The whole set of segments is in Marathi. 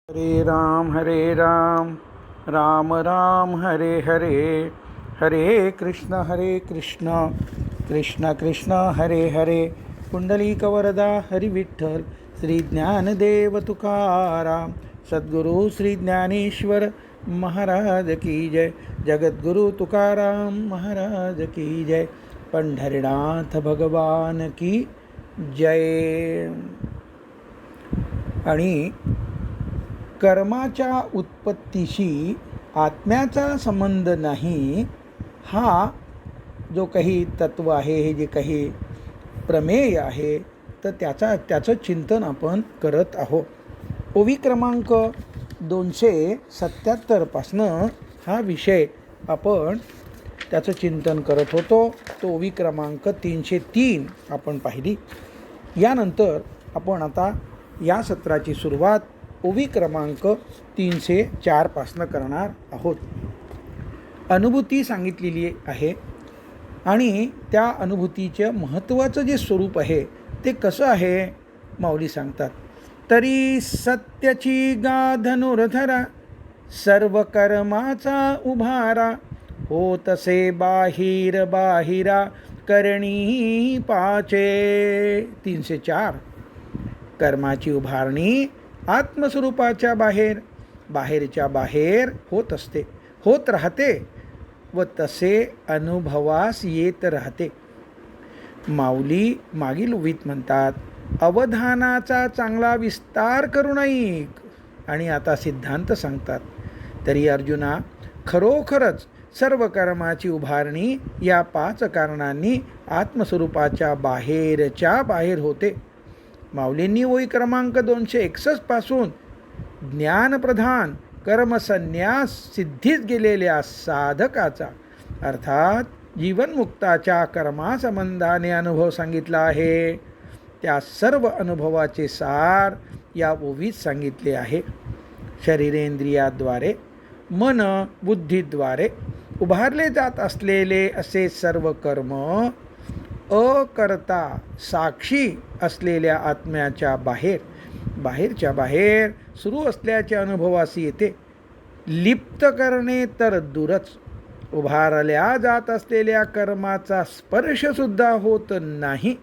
हरे राम राम राम हरे हरे हरे कृष्ण कृष्ण कृष्ण हरे हरे पुंडलिकवरदा हरि विठ्ठल श्री ज्ञानदेव तुकाराम सद्गुरु श्री ज्ञानेश्वर महाराज की जय। जगद्गुरु तुकाराम महाराज की जय। पंढरीनाथ भगवान की जय। आणि कर्माच्या उत्पत्तीशी आत्म्याचा संबंध नाही, हा जो काही तत्व आहे, हे जे काही प्रमेय आहे, तर त्याचं चिंतन आपण करत आहोत। ओवी क्रमांक 277 पासनं हा विषय आपण त्याचं चिंतन करत होतो। तो ओवी क्रमांक 303 आपण पाहिली। यानंतर आपण आता या सत्राची सुरुवात ओवी क्रमांक 304 पासनं करणार आहोत। अनुभूती सांगितलेली आहे आणि त्या अनुभूतीचं महत्त्वाचं जे स्वरूप आहे ते कसं आहे, माऊली सांगतात। तरी सत्याची गाधनुर्धरा सर्व कर्माचा उभारा, हो तसे बाहिर बाहिरा करणी पाचे। 304 कर्माची उभारणी आत्मस्वरूपाच्या बाहेर बाहेरच्या बाहेर होत असते, होत राहते व तसे अनुभवास येत राहते। माऊली मागील ओवीत म्हणतात, अवधानाचा चांगला विस्तार करू नये। आणि आता सिद्धांत सांगतात, तरी अर्जुना खरोखरच सर्व कर्माची उभारणी या 5 कारणांनी आत्मस्वरूपाच्या बाहेरच्या बाहेर होते। माऊलींनी ओवी क्रमांक 261 पासून ज्ञानप्रधान कर्मसन्यास सिद्धीत गेलेल्या साधकाचा अर्थात जीवनमुक्ताच्या कर्मासंबंधाने अनुभव सांगितला आहे। त्या सर्व अनुभवाचे सार या ओवीत सांगितले आहे। शरीरेंद्रियाद्वारे मन बुद्धीद्वारे उभारले जात असलेले असे सर्व कर्म अकर्ता साक्षी असलेल्या आत्म्याच्या बाहेरच्या बाहेर सुरू असल्याचे अनुभवास येते। लिप्त करणे तर दूरच, उभारल्या जात असलेल्या कर्माचा स्पर्शसुद्धा होत नाही,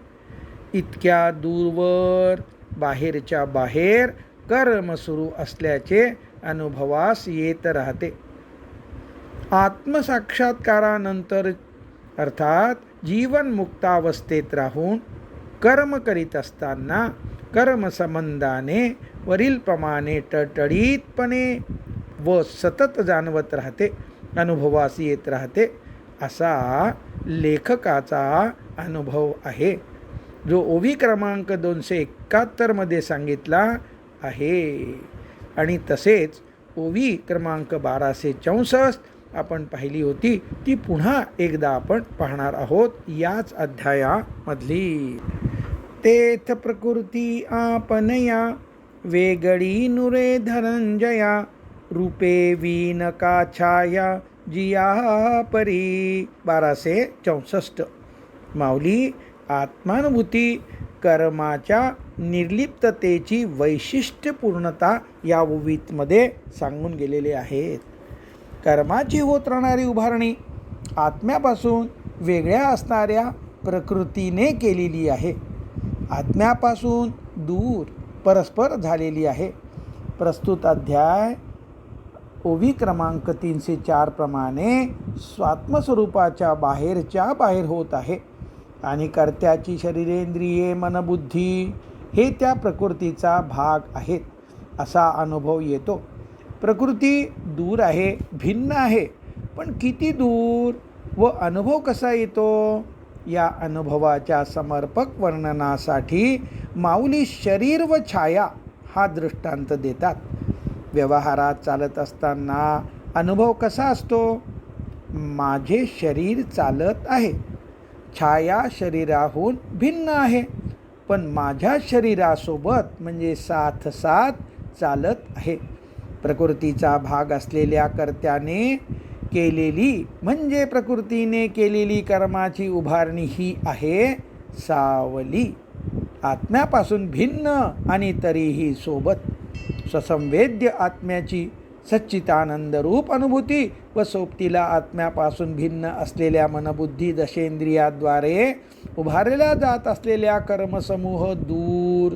इतक्या दूरवर बाहेरच्या बाहेर कर्म सुरू असल्याचे अनुभवास येत राहते। आत्मसाक्षात्कारानंतर अर्थात जीवनमुक्तावस्थेत राहून कर्म करीत असताना कर्मसंबंधाने वरीलप्रमाणे टळटळीतपणे व सतत जाणवत राहते, अनुभवास येत राहते, असा लेखकाचा अनुभव आहे, जो ओवी क्रमांक 271 मध्ये सांगितला आहे। आणि तसेच ओवी क्रमांक 1264 आपण पाहिली होती, ती पुन्हा एकदा आपण पाहणार आहोत याच अध्यायामधली। तेथ प्रकृती आपनया वेगळी नुरे धनंजया, रूपे वीन का छाया जिया परी। 1264 माऊली आत्मानुभूती कर्माच्या निर्लिप्ततेची वैशिष्ट्यपूर्णता या ओवीतमध्ये सांगून गेलेले आहेत। कर्माची होत राहणारी उभारणी आत्म्यापासून वेगळ्या असणाऱ्या प्रकृतीने केलेली आहे, आत्म्यापासून दूर परस्पर झालेली आहे। प्रस्तुत अध्याय ओवी क्रमांक 304 प्रमाणे स्वात्मस्वरूपाच्या बाहेरच्या बाहेर होत आहे आणि कर्त्याची शरीरेंद्रिये मनबुद्धी हे त्या प्रकृतीचा भाग आहेत, असा अनुभव येतो। प्रकृती दूर आहे, भिन्न आहे, पण किती दूर व अनुभव कसा येतो, या अनुभवाच्या समर्पक वर्णनासाठी माऊली शरीर व छाया हा दृष्टांत देतात। व्यवहारात चालत असताना अनुभव कसा असतो, माझे शरीर चालत आहे, छाया शरीराहून भिन्न आहे, पण माझ्या शरीरासोबत म्हणजे साथ चालत आहे। प्रकृतीचा भाग असलेल्या कर्त्याने केलेली म्हणजे प्रकृतीने केलेली कर्माची उभारणी ही आहे सावली, आत्म्यापासून भिन्न आणि तरीही स्वसंवेद्य आत्म्याची सच्चितानंद रूप अनुभूती व सोबतीला आत्म्यापासून भिन्न असलेल्या मनबुद्धी दशेंद्रियाद्वारे उभारलेला जात असलेल्या कर्मसमूह दूर,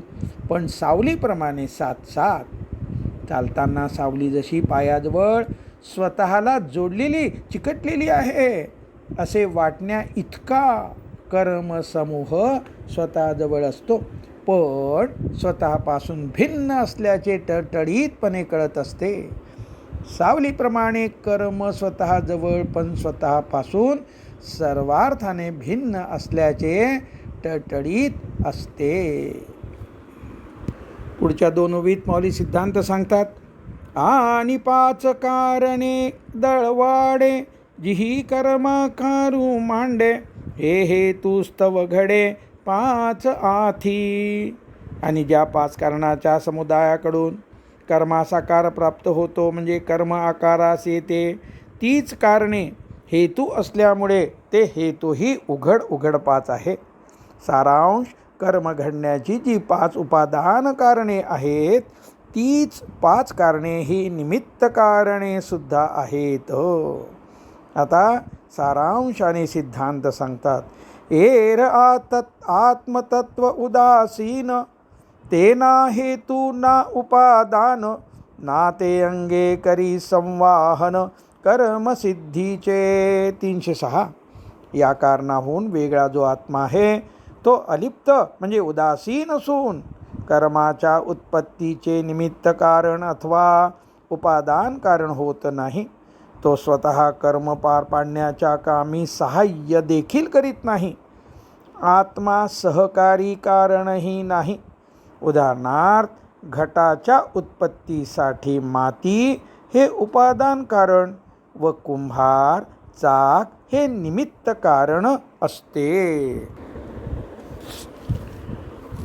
पण सावलीप्रमाणे साथ साथ चालताना सावली जशी पायाजवळ स्वतःला जोडलेली चिकटलेली आहे असे वाटण्या इतका कर्मसमूह स्वतःजवळ असतो, पण स्वतःपासून भिन्न असल्याचे टळटळीतपणे कळत असते. सावलीप्रमाणे कर्म स्वतःजवळ पण स्वतःपासून सर्वार्थाने भिन्न असल्याचे टळटळीत असते. पुढच्या 2 माऊली सिद्धांत सांगतात. आणि 5 कारणे दळवाडे जिही कर्म कारू मांडे, हे हेतुस्तव घडे 5 आथी. आणि ज्या 5 कारणाच्या समुदायाकडून कर्मास आकार प्राप्त होतो, म्हणजे कर्म आकारास येते, तीच कारणे हेतू असल्यामुळे ते हेतूही उघड उघड 5 आहे. सारांश, कर्म घडण्याची जी 5 उपादान कारणे आहेत, तीच 5 कारणे ही निमित्त कारणे सुद्धा आहेत. आता सारांश आणि सिद्धांत सांगतात. एर आत्मतत्व उदासीन, ते ना हेतू ना उपादान, ना ते अंगे करी संवाहन कर्मसिद्धीचे. 306. या कारणाहून वेगळा जो आत्मा आहे तो अलिप्त म्हणजे उदासीन असून कर्माच्या उत्पत्तीचे निमित्त कारण अथवा उपादान कारण होत नाही. तो स्वतः कर्म पार पाडण्याच्या कामी सहाय्य देखील करीत नाही. आत्मा सहकारी कारणही नाही. उदाहरणार्थ, घटाच्या उत्पत्तीसाठी माती हे उपादान कारण व कुंभार चाक हे निमित्त कारण असते.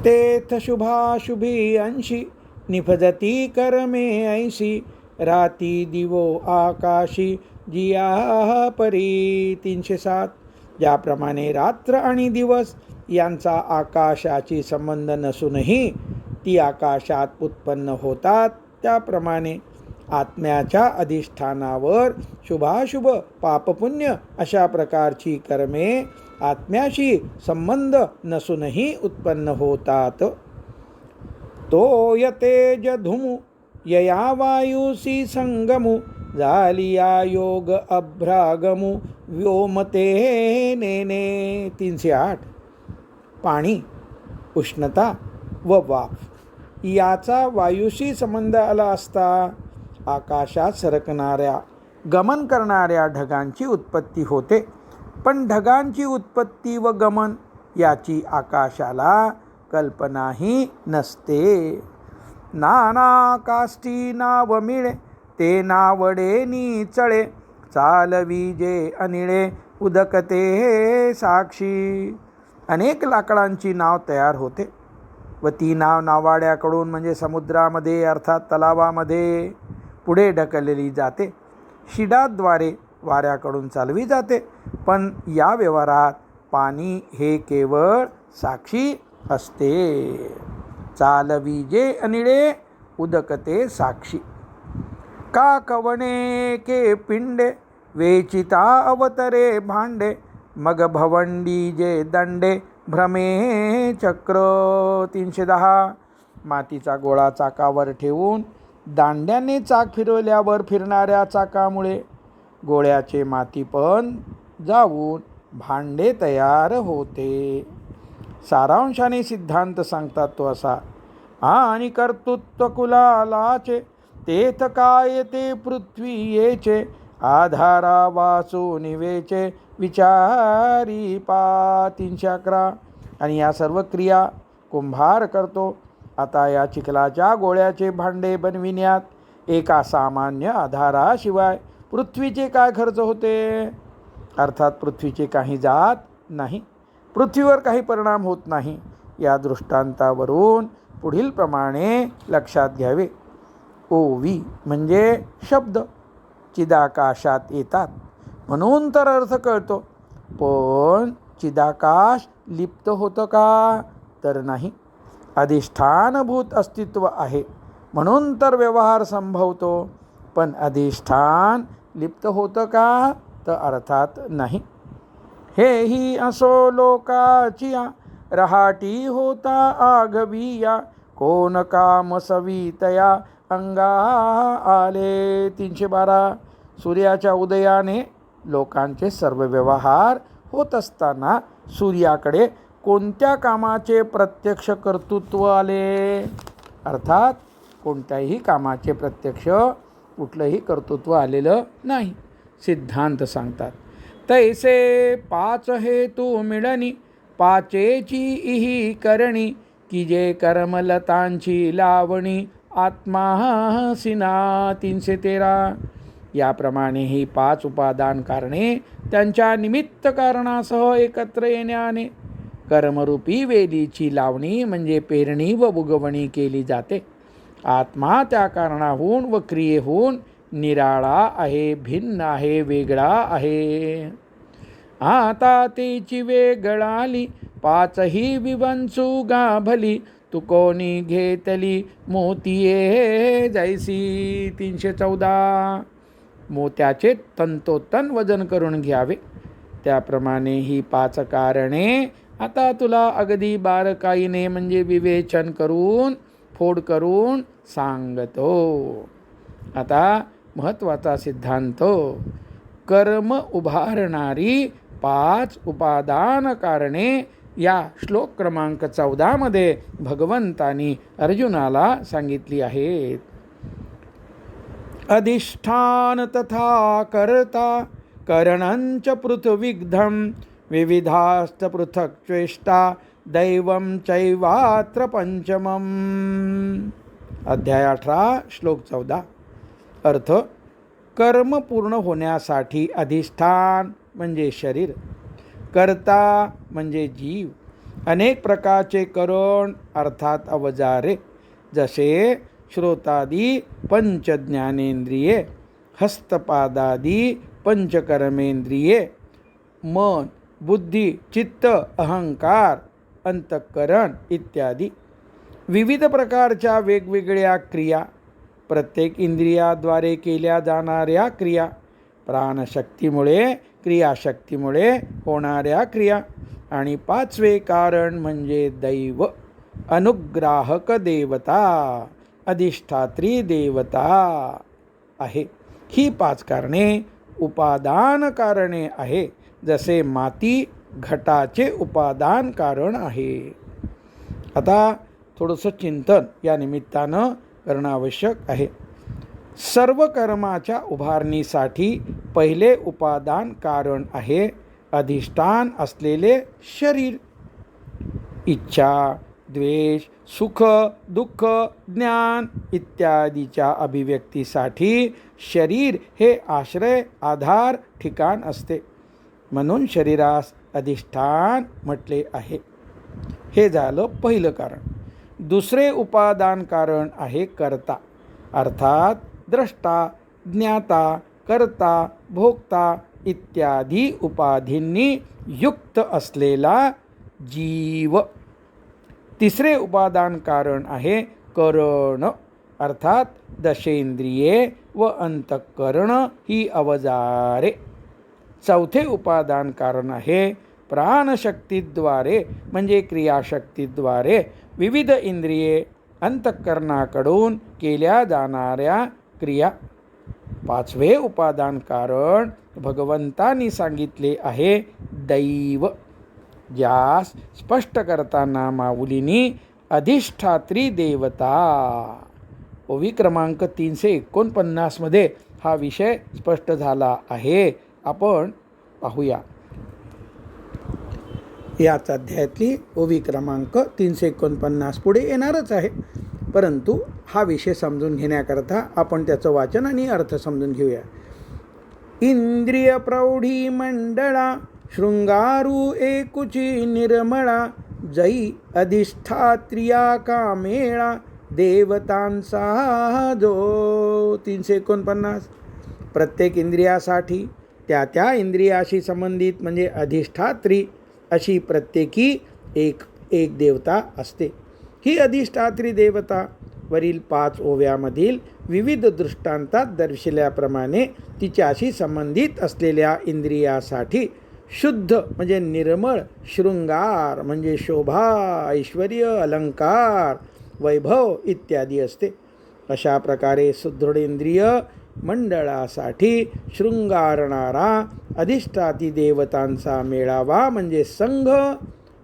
तेथ शुभाशुभी अंशी निफजती कर्मे ऐसी, राती दिवो आकाशी जिया परी. 307. ज्याप्रमाणे रात्र आणि दिवस यांचा आकाशाची संबंध नसूनही ती आकाशात उत्पन्न होतात, त्याप्रमाणे आत्म्याच्या अधिष्ठानावर शुभाशुभ पापपुण्य अशा प्रकारची कर्मे आत्म्याशी संबंध नसूनही उत्पन्न होतात. तो यतेज धुमु यया वायुसी संगमु, झालिया योग अभ्रागमु व्योमते नेने. 308. पाणी, उष्णता व वाफ याचा वायूशी संबंध आला असता आकाशात सरकणाऱ्या गमन करणाऱ्या ढगांची उत्पत्ती होते, पण ढगांची उत्पत्ती व गमन याची आकाशाला कल्पनाही नसते. नाना काष्टी नाव मिळे, ते नावडे निचळे, चालवी जे अनिळे उदकते साक्षी. अनेक लाकडांची नाव तयार होते व ती नाव नावाड्याकडून म्हणजे समुद्रामध्ये अर्थात तलावामध्ये पुढे ढकलली जाते. शिडाद्वारे वाऱ्याकडून चालवी जाते, पण या व्यवहारात पाणी हे केवळ साक्षी असते. चालवी जे अनिळे उदकते साक्षी. का कवणे के पिंडे, वेचिता अवतरे भांडे, मग भवंडी जे दंडे भ्रमे चक्र. 310. मातीचा गोळा चाकावर ठेवून दांड्याने चाक फिरवल्यावर फिरणाऱ्या चाकामुळे गोळ्याचे माती पण जाऊन भांडे तयार होते. सारांशाने सिद्धांत सांगतात तो असा. आणि कर्तृत्व कुलालाचे, तेथ काय ते पृथ्वी येचे, आधारा वासो निवेचे विचारी पा. 311. आणि या सर्व क्रिया कुंभार करतो. आता या चिखलाच्या गोळ्याचे भांडे बनविण्यात एका सामान्य आधाराशिवाय पृथ्वीचे काय खर्च होते? अर्थात पृथ्वीचे काही जात नाही, पृथ्वीवर काही परिणाम होत नाही. या दृष्टांतावरून पुढील प्रमाणे लक्षात घ्यावे. ओवी म्हणजे शब्द चिदाकाशात येतात म्हणून तर अर्थ कळतो, पण चिदाकाश लिप्त होतं का? तर नाही. अधिष्ठानभूत अस्तित्व आहे म्हणून तर व्यवहार संभवतो. पण अधिष्ठान लिप्त होतं का? तर अर्थात नाही. हेही असो लोकाचिया, रहाटी होता आगविया, कोण काम सवितया अंगा आले. 312. सूर्याच्या उदयाने लोकांचे सर्व व्यवहार होत असताना सूर्याकडे कोणत्या कामाचे प्रत्यक्ष कर्तृत्व आले? अर्थात कोणत्याही कामाचे प्रत्यक्ष कुठलंही कर्तृत्व आलेलं नाही. सिद्धांत सांगतात, तैसे पाच हेतू मिळणी, पाचेची इही करणी, की जे कर्मलतांची लावणी आत्मा सिना. 313. याप्रमाणे ही 5 उपादान कारणे त्यांच्या निमित्त कारणासह एकत्र येण्याने कर्मरूपी वेलीची लावणी म्हणजे पेरणी व उगवणी केली जाते. आत्मा त्या कारणाहून व क्रियेहून निराळा आहे, भिन्न आहे, वेगळा आहे. आता तेची वेगळाली, पाचही विवंचू गाभली, तू कोणी घेतली मोतिये जैसी. 314. मोत्याचे तंतोतन वजन करून घ्यावे, त्याप्रमाणे ही 5 कारणे आता तुला अगदी बारकाईने म्हणजे विवेचन करून फोड करून सांगतो. आता महत्त्वाचा सिद्धांत, कर्म उभारणारी 5 उपादान कारणे या श्लोक क्रमांक 14 मध्ये भगवंतानी अर्जुनाला सांगितली आहेत. अधिष्ठान तथा कर्ता करणंच पृथ्विग्धम, विविधास्त पृथक् चेष्टा दैवम चैवात्र पंचमम. अध्याय 18 श्लोक 14. अर्थ, कर्म पूर्ण होण्यासाठी अधिष्ठान म्हणजे शरीर, कर्ता म्हणजे जीव, अनेक प्रकारचे करण अर्थात अवजारे, जसे श्रोतादी पंचज्ञानेंद्रिये, हस्तपादादी पंचकर्मेंद्रिये, मन, बुद्धी, चित्त, अहंकार, अंतःकरण इत्यादी विविध प्रकारच्या वेगवेगळ्या क्रिया, प्रत्येक इंद्रियाद्वारे केल्या जाणाऱ्या क्रिया, प्राणशक्तीमुळे क्रियाशक्तीमुळे होणाऱ्या क्रिया, आणि 5वे कारण म्हणजे दैव, अनुग्राहक देवता, अधिष्ठात्री देवता आहे. ही 5 कारणे उपादान कारणे आहे, जसे माती घटाचे उपादान कारण आहे. आता थोडंसं चिंतन या निमित्तानं करणं आवश्यक आहे. सर्व कर्माच्या उभारणीसाठी पहिले उपादान कारण आहे अधिष्ठान असलेले शरीर. इच्छा, द्वेष, सुख, दुःख, ज्ञान इत्यादीच्या अभिव्यक्तीसाठी शरीर हे आश्रय, आधार, ठिकाण असते. म्हणून शरीरास अधिष्ठान म्हटले आहे. हे झालं पहिलं कारण. दुसरे उपादान कारण आहे कर्ता, अर्थात द्रष्टा, ज्ञाता, कर्ता, भोक्ता इत्यादी उपाधींनी युक्त असलेला जीव. तिसरे उपादान कारण आहे करण, अर्थात दशेंद्रिये व अंतःकरण ही अवजारे. चौथे उपादान कारण आहे प्राणशक्तीद्वारे म्हणजे क्रियाशक्तीद्वारे विविध इंद्रिये अंतःकरणाकडून केल्या जाणाऱ्या क्रिया. 5वे उपादान कारण भगवंतांनी सांगितले आहे दैव, ज्यास स्पष्ट करताना माऊलींनी अधिष्ठात्री देवता. ओवी क्रमांक 349 मध्ये हा विषय स्पष्ट झाला आहे. आपण पाहूया. याच अध्यायातली ओवी क्रमांक 349 पुढे येणारच आहे, परंतु हा विषय समजून घेण्याकरता आपण त्याचं वाचन आणि अर्थ समजून घेऊया. इंद्रिय प्रौढी मंडळा शृंगारू एकुची निर्मळा, जई अधिष्ठात्रिया कामेळा देवतांचा जो. 349. प्रत्येक इंद्रियासाठी त्या त्या इंद्रियाशी संबंधित म्हणजे अधिष्ठात्री अशी प्रत्येकी एक देवता असते. ही अधिष्ठात्री देवता वरील 5 ओव्यामधील विविध दृष्टांतात दर्शविल्याप्रमाणे तिच्याशी संबंधित असलेल्या इंद्रियासाठी शुद्ध म्हणजे निर्मळ, शृंगार म्हणजे शोभा, ऐश्वर, अलंकार, वैभव इत्यादी असते. अशा प्रकारे सुदृढ इंद्रिय मंडळासाठी शृंगारणारा अधिष्ठाती देवतांचा मेळावा म्हणजे संघ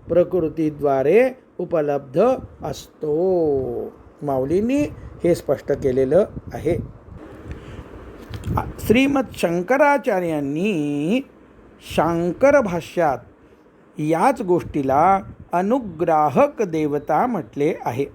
प्रकृतीद्वारे उपलब्ध असतो. माऊलींनी हे स्पष्ट केलेलं आहे. श्रीमद शंकराचार्यांनी शांकर भाष्यात याच गोष्टीला अनुग्राहक देवता म्हटले आहे.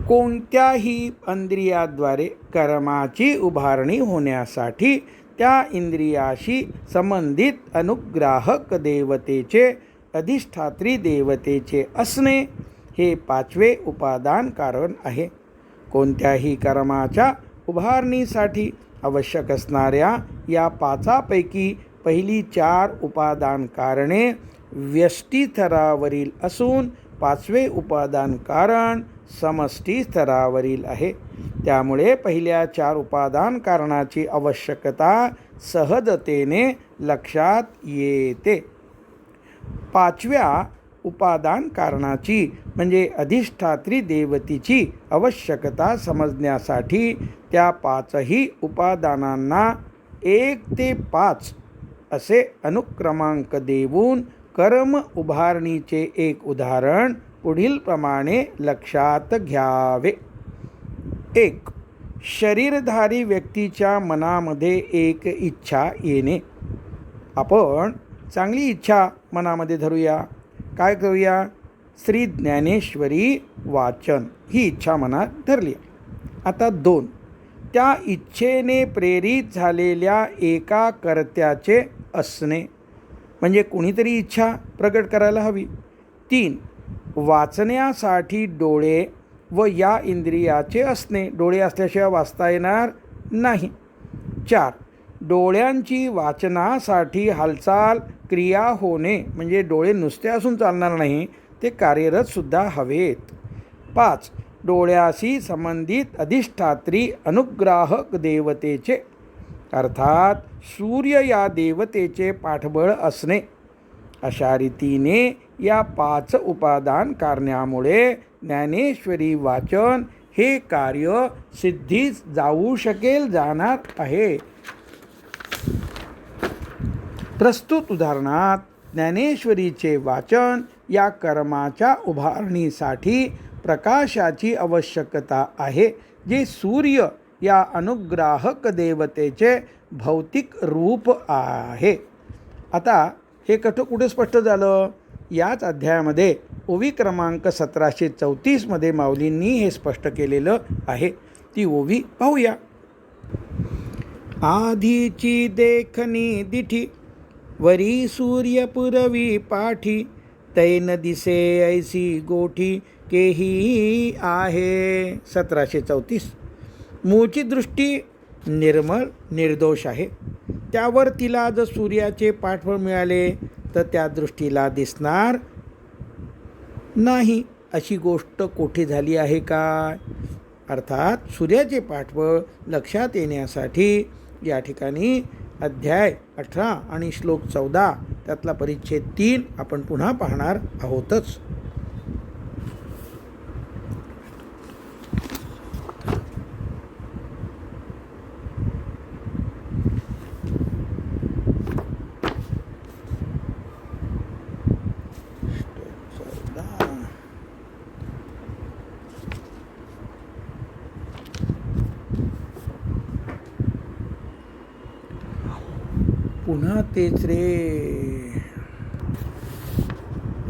कोणत्याही इंद्रियाद्वारे कर्माची उभारणी होण्यासाठी त्या इंद्रियाशी संबंधित अनुग्राहक देवतेचे, अधिष्ठात्री देवतेचे असणे हे 5वे उपादान कारण आहे. कोणत्याही कर्माच्या उभारणीसाठी आवश्यक असणाऱ्या या 5पैकी पहिली 4 उपादान कारणे व्यष्टी स्तरावरील असून 5वे उपादान कारण समष्टी स्तरावरील आहे. त्यामुळे पहिल्या 4 उपादान कारणाची आवश्यकता सहजतेने लक्षात येते. 5व्या उपादान कारणाची म्हणजे अधिष्ठात्री देवतेची आवश्यकता समजण्यासाठी त्या 5ही उपादानांना 1 ते 5 असे अनुक्रमांक देऊन कर्म उभारणीचे एक उदाहरण पुढील प्रमाणे लक्षात घ्यावे. 1. शरीरधारी व्यक्तीच्या मनामध्ये एक इच्छा येणे. आपण चांगली इच्छा मनामध्ये धरूया. काय करूया? श्री ज्ञानेश्वरी वाचन ही इच्छा मनात धरली. आता 2. त्या इच्छेने प्रेरित झालेल्या एका कर्त्याचे असणे म्हणजे कोणीतरी इच्छा प्रगट करायला हवी. 3. वाचण्यासाठी डोळे व या इंद्रियाचे असणे. डोळे असल्याशिवाय वाचता येणार नाही. 4. डोळ्यांची वाचनासाठी हालचाल क्रिया होणे म्हणजे डोळे नुसते असून चालणार नाही, ते कार्यरतसुद्धा हवेत. 5. डोळ्याशी संबंधित अधिष्ठात्री अनुग्राहक देवतेचे अर्थात सूर्य या देवतेचे पाठबळ असणे. अशा रीतीने या 5 उपादान कारणामुळे ज्ञानेश्वरी वाचन हे कार्य सिद्धीस जाऊ शकेल, जाणार आहे. प्रस्तुत उदाहरणात ज्ञानेश्वरीचे वाचन या कर्माच्या उभारणीसाठी प्रकाशाची आवश्यकता आहे, जे सूर्य या अनुग्राहक देवतेचे भौतिक रूप आहे. आता हे कुठे स्पष्ट झालं? याच अध्यायामध्ये ओवी क्रमांक 1734 मध्ये माऊलींनी हे स्पष्ट केलेलं आहे. ती ओवी पाहूया. आधीची देखणी दिठी वरी सूर्य पुरवी पाठी तैन दिसे ऐसी गोठी केही आहे. 1734. मूळची दृष्टी निर्मळ निर्दोष आहे. त्यावर तिला जर सूर्याचे पाठबळ मिळाले तर त्या दृष्टीला दिसणार नाही अशी गोष्ट कोठे झाली आहे काय? अर्थात सूर्याचे पाठबळ लक्षात येण्यासाठी या ठिकाणी अध्याय 18 आणि श्लोक 14 त्यातला परिच्छेद 3 आपण पुन्हा पाहणार आहोतच. पुन्हा तेच रे.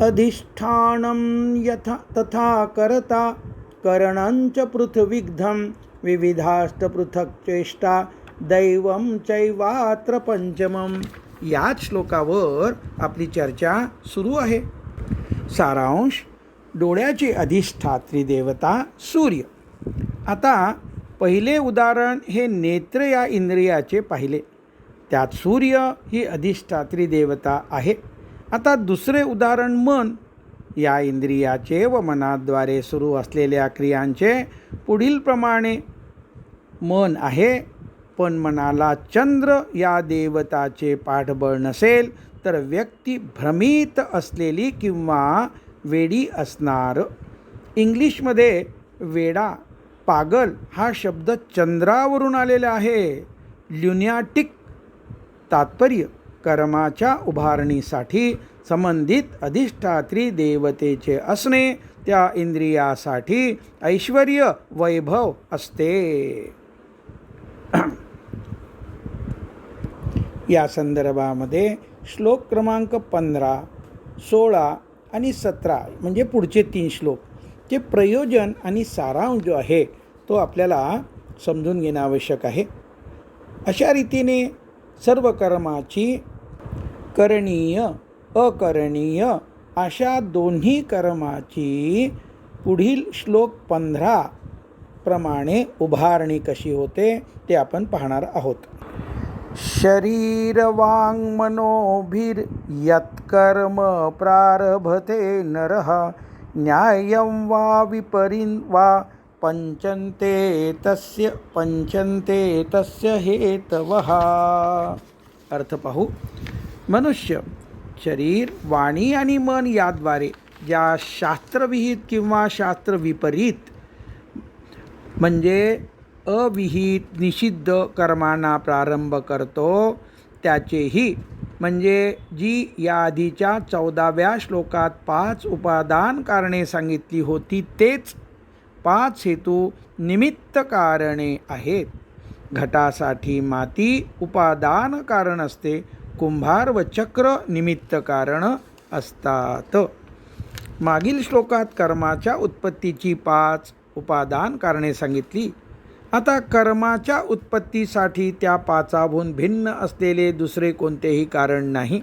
अधिष्ठानं यथा तथा करता करणंच पृथ्वीग्धं विविधाष्ट पृथक् चेष्टा दैवं चैवात्र पंचमम. याच श्लोकावर आपली चर्चा सुरू आहे. सारांश: डोळ्याची अधिष्ठात्री देवता सूर्य. आता पहिले उदाहरण हे नेत्र या इंद्रियाचे पाहिले, त्यात सूर्य ही अधिष्ठात्री देवता आहे. आता दुसरे उदाहरण मन. या इंद्रियाचे व मनाद्वारे सुरू असलेल्या क्रियांचे पुढील प्रमाणे मन आहे. पण मनाला चंद्र या देवताचे पाठबळ नसेल तर व्यक्ती भ्रमित असलेली किंवा वेडी असणार. इंग्लिशमध्ये वेडा, पागल हा शब्द चंद्रावरून आलेला आहे. ल्युनॅटिक तात्पर्य कर्माच्या उभारणीसाठी संबंधित अधिष्ठात्री देवतेचे असणे त्या इंद्रियासाठी ऐश्वर्य वैभव असते. या संदर्भामध्ये श्लोक क्रमांक 15, 16 आणि 17 म्हणजे पुढचे 3 श्लोक चे प्रयोजन आणि सारांश जो आहे तो आपल्याला समजून घेणं आवश्यक आहे. अशा रीतीने सर्व कर्माची करणीय अकरणीय अशा दोन्ही कर्माची पुढील श्लोक 15 प्रमाणे उभारणी कशी होते ते आपण पाहणार आहोत. शरीर वांग मनोभिर्यत्कर्म प्रारभते नरः न्यायं वा विपरीं वा पंचन्ते तस्य हेतवः. अर्थ पाहू. मनुष्य शरीर, वाणी आणि मन याद्वारे ज्या शास्त्रविहित किंवा शास्त्रविपरीत म्हणजे अविहित निषिद्ध कर्मांना प्रारंभ करतो त्याचेही म्हणजे जी या आधीच्या 14व्या श्लोकात 5 उपादान कारणे सांगितली होती तेच 5 हेतू निमित्त कारणे आहेत. घटासाठी माती उपादान कारण असते, कुंभार व चक्र निमित्त कारण असतात. मागील श्लोकात कर्माच्या उत्पत्तीची 5 उपादान कारणे सांगितली. आता कर्माच्या उत्पत्तीसाठी त्या 5हून भिन्न असलेले दुसरे कोणतेही कारण नाही,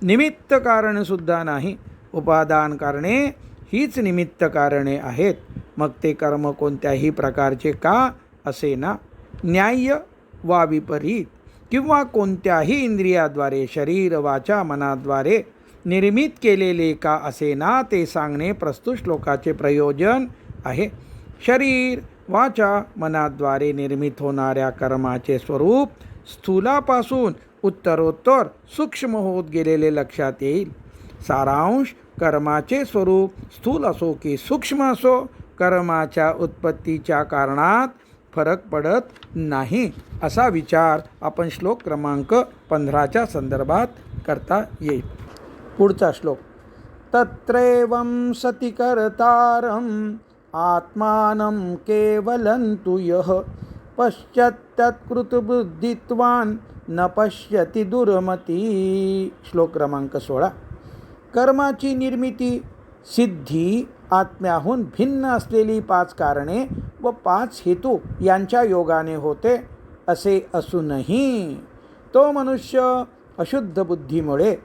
निमित्त कारणसुद्धा नाही. उपादान कारणे हीच निमित्त कारणे आहेत. मग ते कर्म कोणत्याही प्रकारचे का असेना, न्याय्य वा विपरीत किंवा कोणत्याही इंद्रियाद्वारे शरीर वाचा मनाद्वारे निर्मित केलेले का असेना ते सांगणे प्रस्तुत श्लोकाचे प्रयोजन आहे. शरीर वाचा मनाद्वारे निर्मित होणाऱ्या कर्माचे स्वरूप स्थूलापासून उत्तरोत्तर सूक्ष्म होत गेलेले लक्षात येईल. सारांश कर्माचे स्वरूप स्थूल असो की सूक्ष्म असो कर्माच्या उत्पत्तीच्या कारणात फरक पडत नाही असा विचार आपण श्लोक क्रमांक 15च्या संदर्भात करता येईल. पुढचा श्लोक. तत्रैवं सति कर्तारम् आत्मानं केवलं तु यः पश्चात्तत्कृतबुद्धित्वान् न पश्यति दुर्मती. श्लोक क्रमांक 16. कर्माची निर्मिती सिद्धी आत्म्याहून भिन्न असलेली 5 कारणे व 5 हेतू यांच्या योगाने होते असे असूनही तो मनुष्य अशुद्ध बुद्धीमुळे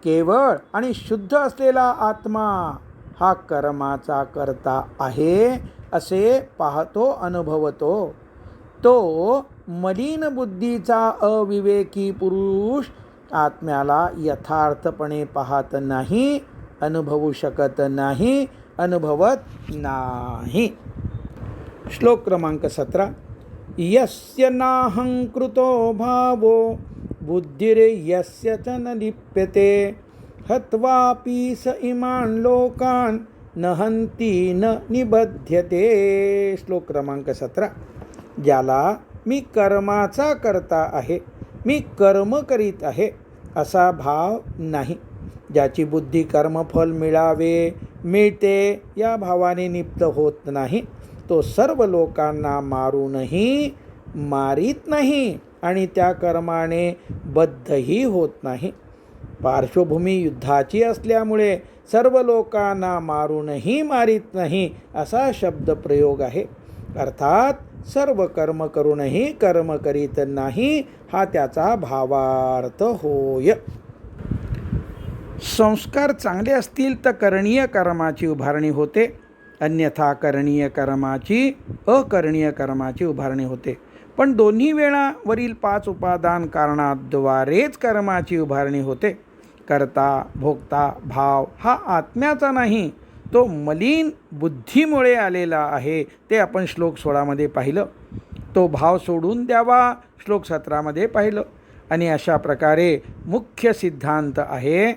केवळ आणि शुद्ध असलेला आत्मा हा कर्माचा कर्ता आहे असे पाहतो, अनुभवतो. तो मलिन बुद्धीचा अविवेकी पुरुष आत्म्याला यथार्थपणे पाहत नाही, अनुभवू शकत नाही, अनुभवत नाही. श्लोक क्रमांक 17. यस्य नाहंकृतो भावो बुद्धिर्यस्य च न लिप्यते हत्वापि स इमान् लोकान् न हन्ति न निबध्यते. श्लोक क्रमांक 17. ज्याला मी कर्माचा करता आहे, मी कर्म करीत आहे असा भाव नाही, ज्याची बुद्धी कर्मफल मिळते या भावाने निप्त होत नाही, तो सर्व लोकांना मारूनही मारीत नाही आणि त्या कर्माने बद्धही होत नाही. पार्श्वभूमी युद्धाची असल्यामुळे सर्व लोकांना मारूनही मारीत नाही असा शब्द प्रयोग आहे. अर्थात सर्व कर्म करूनही कर्म करीत नाही हा त्याचा भावार्थ होय. संस्कार चांगले असतील तर करणीय कर्माची उभारणी होते, अन्यथा करणीय कर्माची अकरणीय कर्माची उभारणी होते. पण दोन्ही वेळा वरील 5 उपादान कारणाद्वारेच कर्माची उभारणी होते. कर्ता भोक्ता भाव हा आत्म्याचा नाही, तो मलिन बुद्धीमुळे आलेला आहे. ते आपण श्लोक 16 पाहिलं. तो भाव सोडून द्यावा श्लोक 17 पाहिलं. आणि अशा प्रकारे मुख्य सिद्धांत आहे,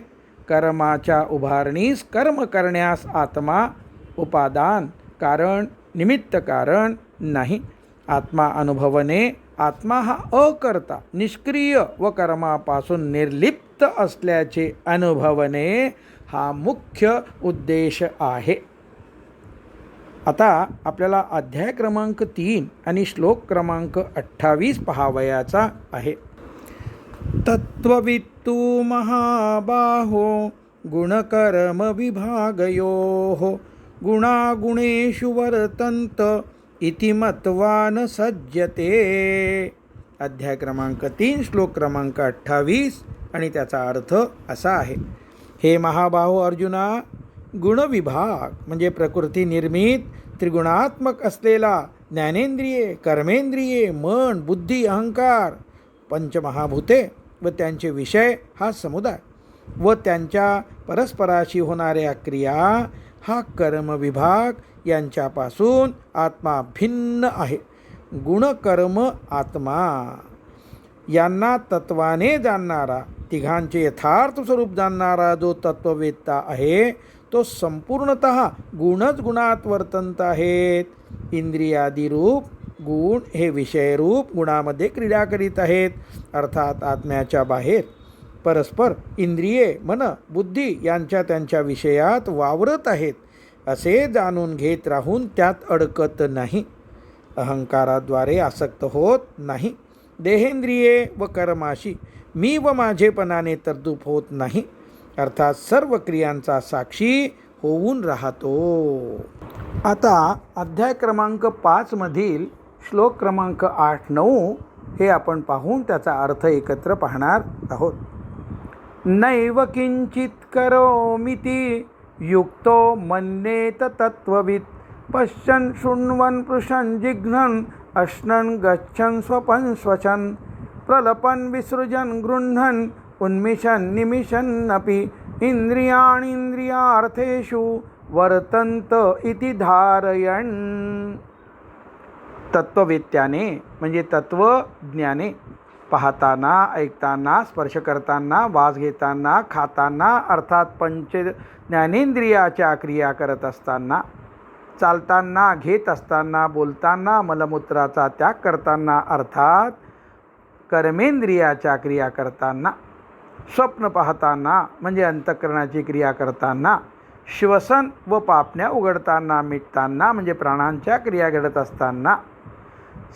कर्माच्या उभारणीस कर्म करण्यास आत्मा उपादान कारण निमित्त कारण नाही. आत्मा अनुभवणे, आत्मा हा अकर्ता निष्क्रिय व कर्मापासून निर्लिप्त असल्याचे अनुभवणे हा मुख्य उद्देश आहे. आता आपल्याला अध्याय क्रमांक 3 आणि श्लोक क्रमांक 28 पाहावयाचा आहे. तत्त्ववित्तु महाबाहो गुणकर्म विभागयोः गुणागुणेषु वर्तन्त इति मत्वा न सज्जते. अध्याय क्रमांक 3 श्लोक क्रमांक 28 आणि त्याचा अर्थ असा आहे. हे महाबाहो अर्जुना, गुणविभाग म्हणजे प्रकृती निर्मित त्रिगुणात्मक असलेला ज्ञानेंद्रिये, कर्मेंद्रिये, मन, बुद्धी, अहंकार, पंचमहाभूते व त्यांचे विषय हा समुदाय व त्यांच्या परस्पराशी होणाऱ्या क्रिया हा कर्मविभाग यांच्यापासून आत्मा भिन्न आहे. गुणकर्म आत्मा यांना तत्वाने जाणणारा, तिघांचे यथार्थ स्वरूप जाणणारा जो तत्ववेत्ता आहे तो संपूर्णतः गुणच गुणात वर्तंत आहेत. इंद्रियादी रूप गुण हे विषयरूप गुणामध्ये क्रीडा करीत आहेत. अर्थात आत्म्याच्या बाहेर परस्पर इंद्रिये, मन, बुद्धी यांच्या त्यांच्या विषयात वावरत आहेत असे जाणून घेत राहून त्यात अडकत नाही. अहंकाराद्वारे आसक्त होत नाही. देहेंद्रिये व कर्माशी मी व माझेपणाने तरतूद होत नाही. अर्थात सर्व क्रियांचा साक्षी होऊन राहतो. आता अध्याय क्रमांक 5 मधील श्लोक क्रमांक 8-9 हे आपण पाहून त्याचा अर्थ एकत्र पाहणार आहोत. नैव किंचित करोमीति युक्तो मन्येत तत्त्ववित् पश्यन् शृण्वन् पृशन् जिघ्नन् अश्नन् गच्छन् स्वपन् स्वचन् प्रलपन् विसृजन् गृह्णन् उन्मिषन् निमिषन्नपि इंद्रियार्थेषु वर्तन्त इति धारयन्. तत्ववेत्याने म्हणजे तत्वज्ञाने पाहताना, ऐकताना, स्पर्श करताना, वास घेताना, खाताना अर्थात पंच ज्ञानेंद्रियाच्या क्रिया करत असताना, चालताना, घेत असताना, बोलताना, मलमूत्राचा त्याग करताना अर्थात कर्मेंद्रियाच्या क्रिया करताना, स्वप्न पाहताना म्हणजे अंतःकरणाची क्रिया करताना, श्वसन व पापण्या उघडताना, मिटताना म्हणजे प्राणांच्या क्रिया घडत असताना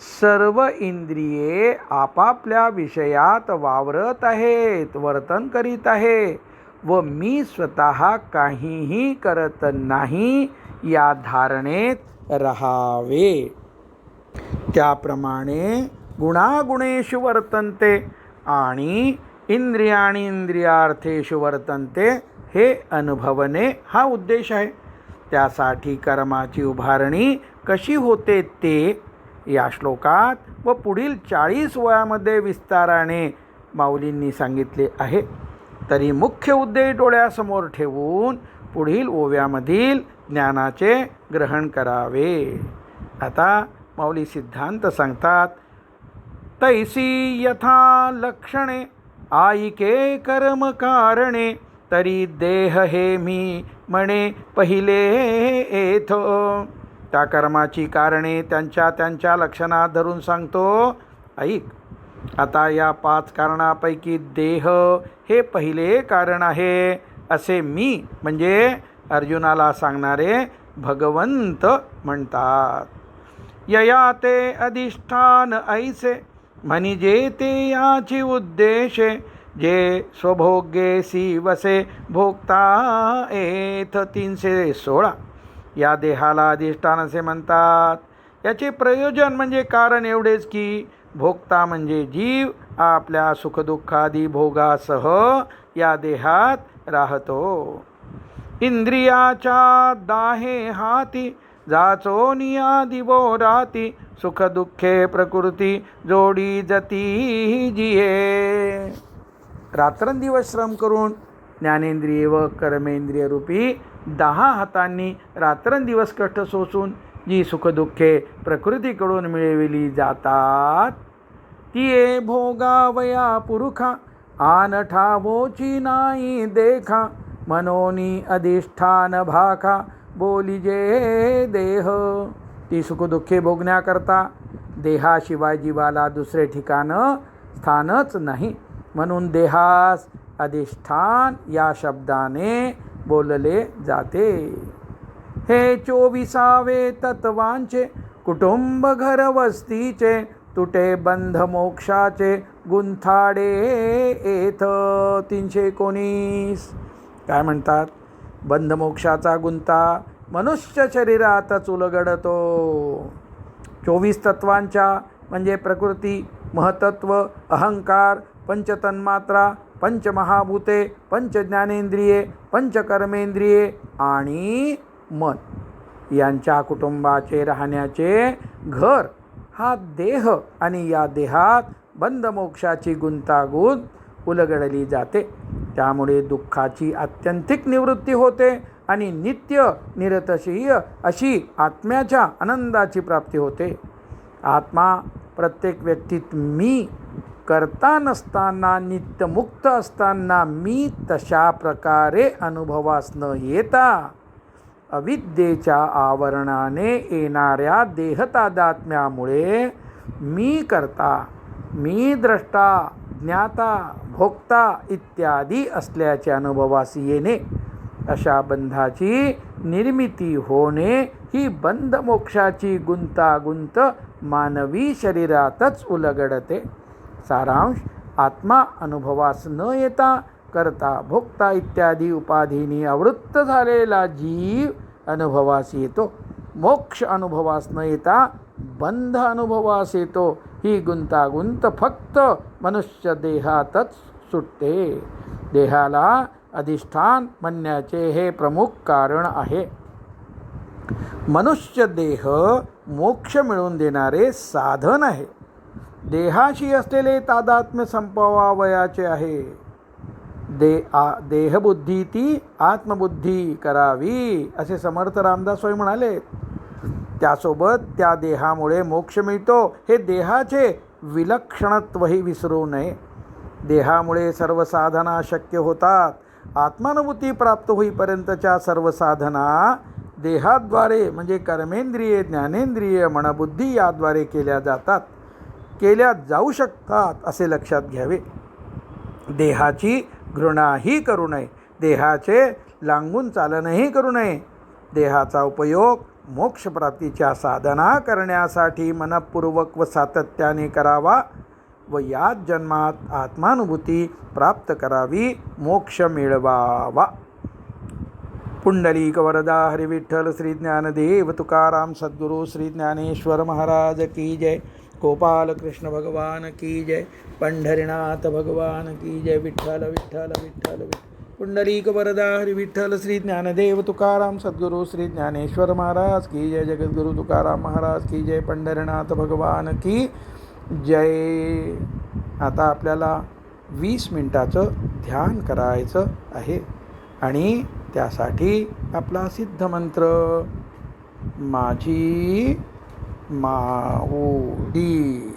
सर्व इंद्रिये आपापल्या विषयात वावरत आहेत, वर्तन करीत आहे व मी स्वतः काहीही करत नाही या धारणेत राहावे. त्याप्रमाणे गुणागुणेषु वर्तन्ते आणि इंद्रियाणि इंद्रियार्थेषु वर्तन्ते हे अनुभवणे हा उद्देश आहे. त्यासाठी कर्माची उभारणी कशी होते ते या श्लोकात व पुढील 40 वयामध्ये विस्ताराने माऊलींनी सांगितले आहे. तरी मुख्य उद्देश डोळ्यासमोर ठेवून पुढील ओव्यामधील ज्ञानाचे ग्रहण करावे. आता माऊली सिद्धांत सांगतात. तैसी यथा लक्षणे आईके कर्म कारणे तरी देह हे मी म्हणे पहिले येथ. त्या कर्माची कारणे त्यांच्या त्यांच्या लक्षणात धरून सांगतो. ऐक. आता या 5 कारणापैकी देह हे पहिले कारण आहे असे मी म्हणजे अर्जुनाला सांगणारे भगवंत म्हणतात. यया ते अधिष्ठान ऐसे म्हणजे ते याची उद्देशे जे स्वभोग्येसी वसे भोगता येथ. 316. या देहाला अधिष्ठान असे म्हणतात. याचे प्रयोजन म्हणजे कारण एवढेच की भोगता म्हणजे जीव आपल्या सुखदुःखादी भोगासह या देहात राहतो. इंद्रियाच्या दाहे हाती जाचो निया दिवो राती सुखदुःखे प्रकृती जोडी जती जिये. रात्रंदिवस श्रम करून ज्ञानेंद्रिय व कर्मेंद्रिय रूपी 10 हातांनी रात्रंदिवस कष्ट सोसून जी सुखदुःखे प्रकृतीकडून मिळविली जातात ती भोगावया पुरुखा आन ठावोची नाही देखा मनोनी अधिष्ठान भाखा बोलिजे देह. ती सुखदुःखे भोगण्याकरता देहाशिवाय जीवाला दुसरे स्थानच नाही, म्हणून देहास अधिष्ठान या शब्दाने बोलले जाते. हे 24 तत्वांचे कुटुंब घर वस्तीचे तुटे बंध मोक्षाचे गुंथाडे येथ. 319 काय म्हणतात? बंध मोक्षाचा गुंता मनुष्य शरीरातच उलगडतो. 24 तत्वांच्या म्हणजे प्रकृती, महतत्व, अहंकार, पंचतन्मात्रा, पंचमहाभूते, पंचज्ञानेंद्रिये, पंचकर्मेंद्रिये आणि मन यांच्या कुटुंबाचे राहण्याचे घर हा देह आणि या देहात बंधमोक्षाची गुंतागुंत उलगडली जाते. त्यामुळे दुःखाची आत्यंतिक निवृत्ती होते आणि नित्य निरतशीय अशी आत्म्याच्या आनंदाची प्राप्ती होते. आत्मा प्रत्येक व्यक्तीत मी करता नसताना, नित्यमुक्त असताना मी तशा प्रकारे अनुभवास न येता अविद्येच्या आवरणाने येणाऱ्या देहतादात्म्यामुळे मी करता, मी द्रष्टा, ज्ञाता, भोक्ता इत्यादी असल्याचे अनुभवास येणे, अशा बंधाची निर्मिती होणे ही बंधमोक्षाची गुंतागुंत मानवी शरीरातच उलगडते. सारांश: आत्मा अनुभवास न येता करता, भोक्ता इत्यादी उपाधींनी आवृत्त झालेला जीव अनुभवास येतो. मोक्ष अनुभवास न येता बंध अनुभवास येतो. ही गुंतागुंत फक्त मनुष्य देहातच सुटते. देहाला अधिष्ठान म्हणण्याचे हे प्रमुख कारण आहे. मनुष्य देह मोक्ष मिळवून देणारे साधन आहे. देहाशी असलेले तादात्म्य संपवावयाचे आहे. देहबुद्धी ती आत्मबुद्धी करावी असे समर्थ रामदास स्वामी म्हणाले. त्यासोबत त्या देहामुळे मोक्ष मिळतो हे देहाचे विलक्षणत्वही विसरू नये. देहामुळे सर्व साधना शक्य होतात. आत्मानुभूती प्राप्त होईपर्यंतच्या सर्व साधना देहाद्वारे म्हणजे कर्मेंद्रिये, ज्ञानेंद्रिय, मनबुद्धी याद्वारे केल्या जाऊ शकतात असे लक्षात घ्यावे. देहाची घृणाही करू नये. देहाचे लांघून चालनही करू नये. देहाचा उपयोग मोक्षप्राप्तीच्या साधना करण्यासाठी मनपूर्वक व सातत्याने करावा व याच जन्मात आत्मानुभूती प्राप्त करावी, मोक्ष मिळवावा. पुंडलिक वरदा हरी विठ्ठल श्री ज्ञानदेव तुकाराम सद्गुरु श्री ज्ञानेश्वर महाराज की जय. गोपाल कृष्ण भगवान की जय. पंढरीनाथ भगवान की जय. विठ्ठल विठ्ठल विठ्ठल विठ्ठल. पुंडलिक वरदा हरी विठ्ठल श्री ज्ञानदेव तुकाराम सद्गुरु श्री ज्ञानेश्वर महाराज की जय. जगद्गुरु तुकाराम महाराज की जय. पंढरीनाथ भगवान की जय. आता आपल्याला 20 मिनिटाचं ध्यान करायचं आहे आणि त्यासाठी आपला सिद्ध मंत्र माझी माऊली.